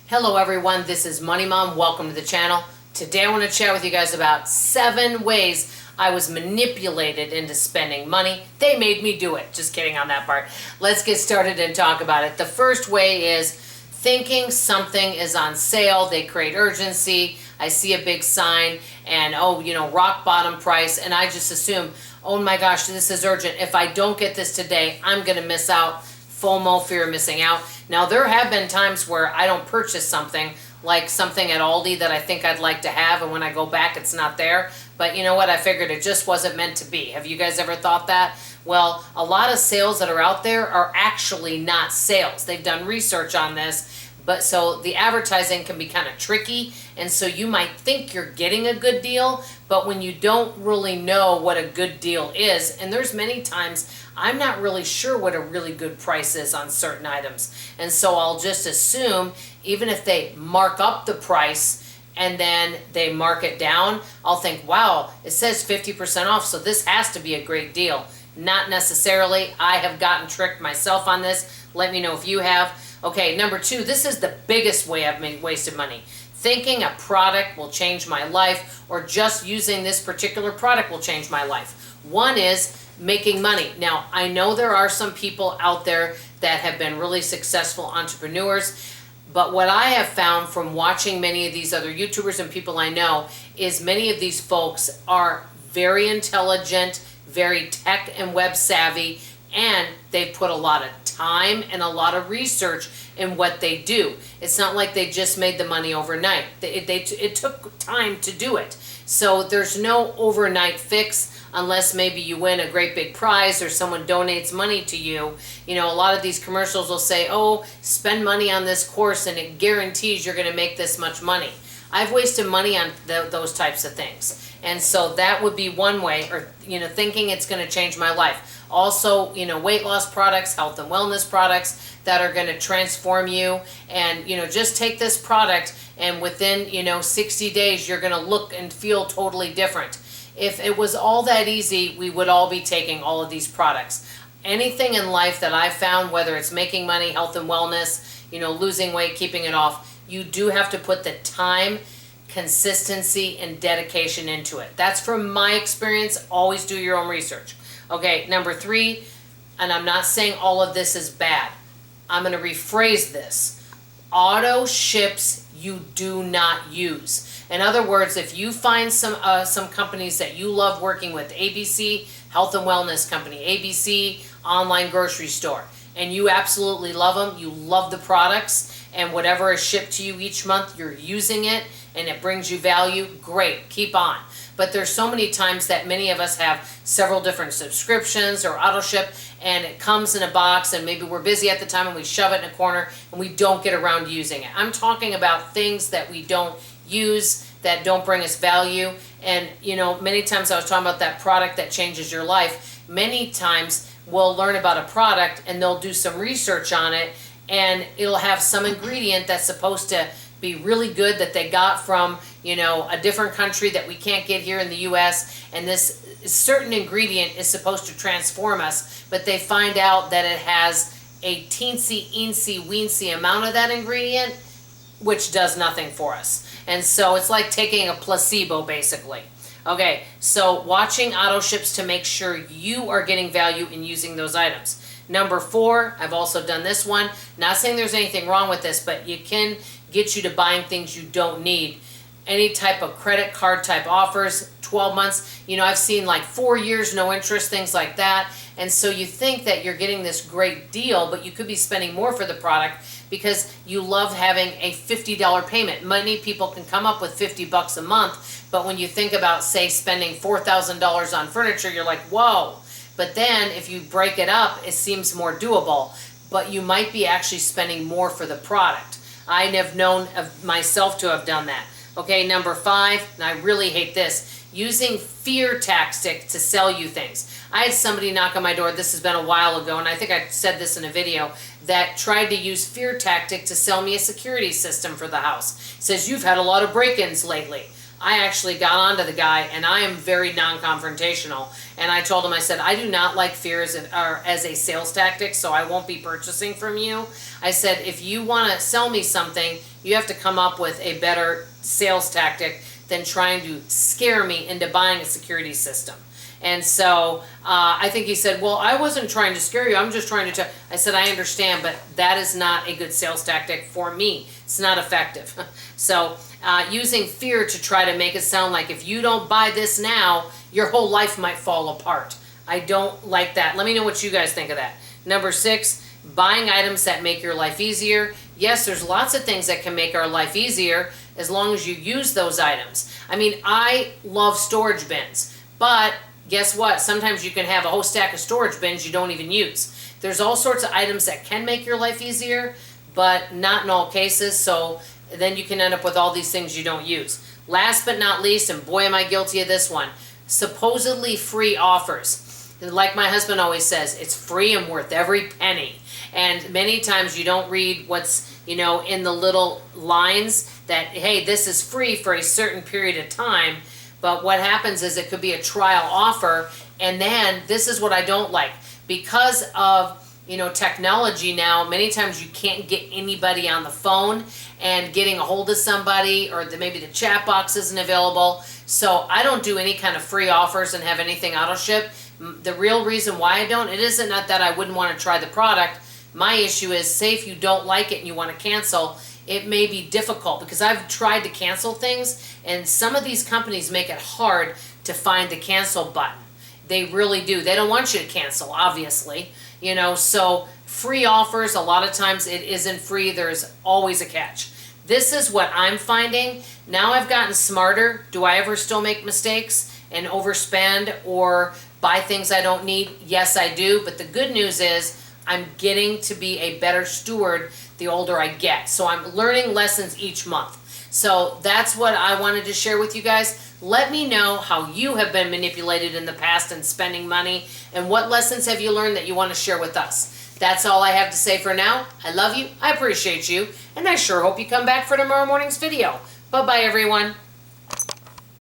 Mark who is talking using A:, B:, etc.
A: Hello everyone, this is Money Mom. Welcome to the channel. Today I want to chat with you guys about 7 ways I was manipulated into spending money. They made me do it. Just kidding on that part. Let's get started and talk about it. The first way is thinking something is on sale. They create urgency. I see a big sign and rock bottom price, and I just assume, oh my gosh, this is urgent. If I don't get this today, I'm going to miss out. FOMO, fear of missing out. Now, there have been times where I don't purchase something, like something at Aldi that I think I'd like to have, and when I go back, it's not there. But you know what? I figured it just wasn't meant to be. Have you guys ever thought that? Well, a lot of sales that are out there are actually not sales. They've done research on this, but so the advertising can be kind of tricky, and so you might think you're getting a good deal, but when you don't really know what a good deal is, and there's many times I'm not really sure what a really good price is on certain items, and so I'll just assume, even if they mark up the price and then they mark it down, I'll think, wow, it says 50% off, so this has to be a great deal. Not necessarily. I have gotten tricked myself on this. Let me know if you have. Okay, number 2, this is the biggest way I've wasted money. Thinking a product will change my life, or just using this particular product will change my life. One is making money. Now, I know there are some people out there that have been really successful entrepreneurs, but what I have found from watching many of these other YouTubers and people I know is many of these folks are very intelligent, very tech and web savvy, and they put a lot of time and a lot of research in what they do. It's not like they just made the money overnight. It took time to do it. So there's no overnight fix unless maybe you win a great big prize or someone donates money to you. You know, a lot of these commercials will say, oh, spend money on this course and it guarantees you're going to make this much money. I've wasted money on those types of things. And so that would be one way, or, thinking it's going to change my life. Also, weight loss products, health and wellness products that are going to transform you. And, just take this product and within, 60 days, you're going to look and feel totally different. If it was all that easy, we would all be taking all of these products. Anything in life that I've found, whether it's making money, health and wellness, losing weight, keeping it off, you do have to put the time, consistency, and dedication into it. That's from my experience. Always do your own research. Okay, number 3, and I'm not saying all of this is bad. I'm going to rephrase this. Auto ships you do not use. In other words, if you find some companies that you love working with, ABC Health and Wellness Company, ABC Online Grocery Store, and you absolutely love them, you love the products, and whatever is shipped to you each month, you're using it, and it brings you value, great, keep on. But there's so many times that many of us have several different subscriptions or Autoship, and it comes in a box, and maybe we're busy at the time and we shove it in a corner and we don't get around to using it. I'm talking about things that we don't use, that don't bring us value. And many times I was talking about that product that changes your life. Many times we'll learn about a product and they'll do some research on it, and it'll have some ingredient that's supposed to be really good that they got from a different country that we can't get here in the US, and this certain ingredient is supposed to transform us, but they find out that it has a teensy amount of that ingredient, which does nothing for us. And so it's like taking a placebo, basically. Okay, so watching auto ships to make sure you are getting value in using those items. Number 4, I've also done this one. Not saying there's anything wrong with this, but you can get you to buying things you don't need. Any type of credit card type offers, 12 months. I've seen like 4 years, no interest, things like that. And so you think that you're getting this great deal, but you could be spending more for the product because you love having a $50 payment. Many people can come up with $50 a month, but when you think about, say, spending $4,000 on furniture, you're like, whoa. But then if you break it up, it seems more doable, but you might be actually spending more for the product. I have known of myself to have done that. Okay, number 5, and I really hate this, using fear tactics to sell you things. I had somebody knock on my door, this has been a while ago, and I think I said this in a video, that tried to use fear tactic to sell me a security system for the house. It says, you've had a lot of break-ins lately. I actually got onto the guy, and I am very non-confrontational. And I told him, I said, I do not like fear as a sales tactic, so I won't be purchasing from you. I said, if you want to sell me something, you have to come up with a better sales tactic than trying to scare me into buying a security system. And so I think he said, well, I wasn't trying to scare you. I'm just trying to tell. I said, I understand, but that is not a good sales tactic for me. It's not effective. So using fear to try to make it sound like if you don't buy this now, your whole life might fall apart. I don't like that. Let me know what you guys think of that. Number 6, buying items that make your life easier. Yes, there's lots of things that can make our life easier as long as you use those items. I mean, I love storage bins, but guess what? Sometimes you can have a whole stack of storage bins you don't even use. There's all sorts of items that can make your life easier, but not in all cases, so then you can end up with all these things you don't use. Last but not least, and boy am I guilty of this one, supposedly free offers. Like my husband always says, it's free and worth every penny. And many times you don't read what's, in the little lines that, hey, this is free for a certain period of time. But what happens is it could be a trial offer, and then this is what I don't like. Because of, technology now, many times you can't get anybody on the phone, and getting a hold of somebody, or maybe the chat box isn't available. So I don't do any kind of free offers and have anything Autoship. The real reason why I don't, it isn't not that I wouldn't want to try the product. My issue is, say if you don't like it and you want to cancel, it may be difficult because I've tried to cancel things, and some of these companies make it hard to find the cancel button. They really do. They don't want you to cancel, obviously. So free offers, a lot of times it isn't free. There's always a catch. This is what I'm finding. Now I've gotten smarter. Do I ever still make mistakes and overspend or buy things I don't need? Yes, I do. But the good news is I'm getting to be a better steward the older I get. So I'm learning lessons each month. So that's what I wanted to share with you guys. Let me know how you have been manipulated in the past and spending money, and what lessons have you learned that you want to share with us. That's all I have to say for now. I love you, I appreciate you, and I sure hope you come back for tomorrow morning's video. Bye-bye, everyone.